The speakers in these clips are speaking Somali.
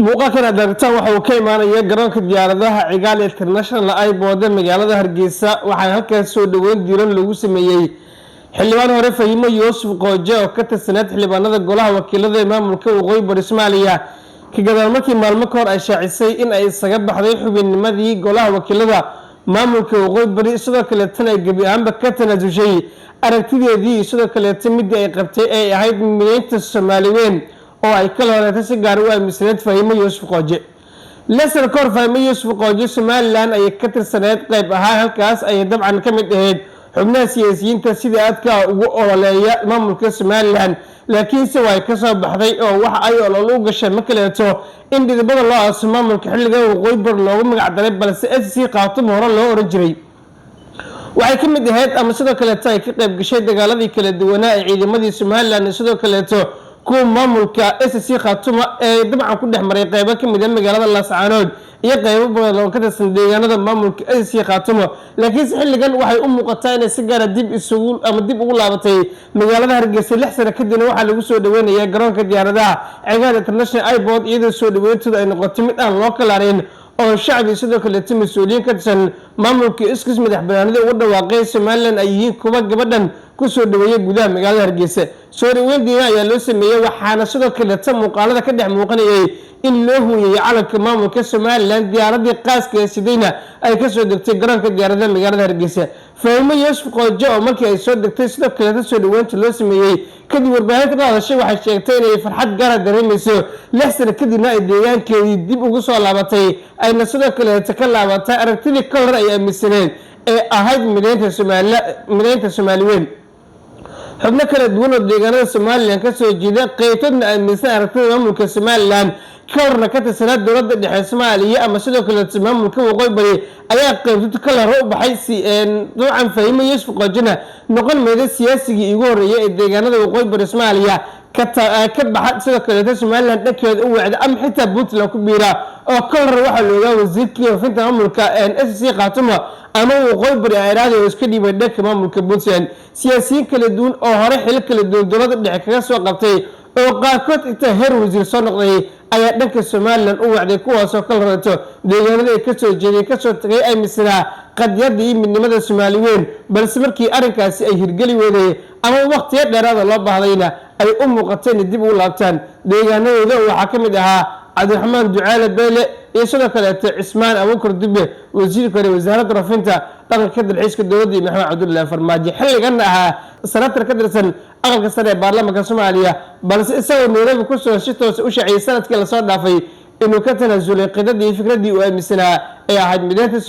muuqaalkan aad aragtaan waxa uu ka imaanaya garoonka diyaaradaha Cigaal International Airport magaalada Hargeysa waxaa halkaas soo dhaweyn diiran lagu sameeyay xildhibaan hore Fahimo Yuusuf Qooje oo ka tirsanaa xildhibaanada golaha wakiilada ee maamulka Waqooyi Bari Soomaaliya ka gadaal markii maalmo ka hor ay shaacisay in ay isaga baxday xubinnimadii golaha wakiilada maamulka Waqooyi Bari sidoo kale tan ay gabi ahaanba ka tanaasushay aragtideedii sidoo kale midii ay qabtay ay ahayd mideynta Soomaaliyeed oo ay kala horeeyay si gaar ah aaminsaneed Fahimo Yuusuf Qooje lesson kor Fahimo Yuusuf Qooje Somaliland ay ka tirsaneed qayb ahaan halkaas ay dabcan ka mid ahayd xubnaha siyaasiyiinta sida aadka ugu ololeeya maamulka Somaliland laakiin se way ka soo baxday oo waxa ay olol u gashay makaleeto in dibadda loo aaso maamulka xilliga Waqooyi Bari loogu magac daray balse SC Khartoum hore loo oran jiray waxay ka mid ahayd ama sidoo kale ay ka qayb gashay dagaaladii kala duwanaa ee ciidamadii Somaliland sidoo kale kuwa maamulka SC Khartoum ee dabcan ku dhex maray qaybo ka mid ah magaalada Laascaanood iyo qaybo badan oo ka tirsan deegaanada maamulka SC Khartoum laakiin xilligan waxay u muuqataa in si gaar ah dib ugu laabatay magaalada Hargeysa 6 sano kadib waxa lagu soo dhaweynayaa garoonka diyaaradaha Cigaal International Airport iyadoo soo dhaweyntu ay noqotay mid aan loo kala harin oo shacbi sidoo kale mas'uuliyiin ka tirsan maamulka isku madaxbannaanida ugu dhawaaqay Somaliland ay yihiin kuwa gabadhan ku soo dhaweeyay gudaha magaalada Hargeysa soo dhaweyntiina ayaa loo sameeyay waxaana sidoo kale muuqaalada ka dhex muuqanayay in loo huuyay calanka maamulka Somaliland diyaaradii qaaska ee sidayna ay ka soo degtay garoonka diyaaradaha magaalada Hargeysa Fahimo Yuusuf Qooje oo markii ay soo degtay sidoo kale soo dhaweynta loo sameeyay kadib warbaahinta ka hadashay waxay sheegtay inay farxad gaar ah dareemayso 6 sano kadibna ay deegaankeedii dib ugu soo laabatay ayna sidoo kale ka laabatay aragtidii ka hor ay aaminsaneen ee ahayd mideynta Soomaaliyeed xubno kala duwan oo deegaanada Somaliland ka soo jeeda qaybtadna aaminsan aragtida maamulka Somaliland korna ka tirsanaa dowladda dhexe Soomaaliya ama sidoo kale maamulka Waqooyi Bari ayaa qaybtad kala u baxay si dabcan Fahimo Yuusuf Qoojena noqon meeday siyaasigii ugu horeeyay ee deegaanada Waqooyi Bari Soomaaliya ka baxay sidoo kale Somaliland dhakeeda u wacday ama xitaa Puntland ku biira oo kala waxa looga wasiirkii hoofinta maamulka SC Khartoum ama Waqooyi Bari ay raadiyeen iska dhibay dhanka maamulka Puntland siyaasiyiin kala duwan oo hore xil kala duwan dowladda dhexe kaga soo qabtay oo qaarkood inta heer wasiir soo noqday ayaa dhanka Somaliland u wacday kuwaas oo kala rato deegaanada ay ka soo jeedeen ka soo tagay ay misnaa qadiyadii midnimada Soomaaliyeed balse markii arinkaasi ay hirgeli weeday ama waqtiyo dheeraad loo baahdayna ay u muuqateen dib u laabtaan deegaanadooda waxa ka mid ahaa Cabdiraxmaan Ducaale Beele iyo sidoo kale Cismaan Abuukar Dube wasiirka wasaaradda rafinta dhaqanka dalxiiska dowladda Maxamed Cabdullaahi Farmaajo xilligan ahaa senator ka tirsan aqalka sare ee baarlamaanka Soomaaliya balse isagoo Nairobi ku soo shitoos u shaqeeyay sanadkii la soo dhaafay inuu ka tanaasulay qidadii fikradii uu aaminsanaa ee ahayd mideynta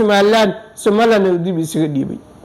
Somaliland dib isaga dhiibay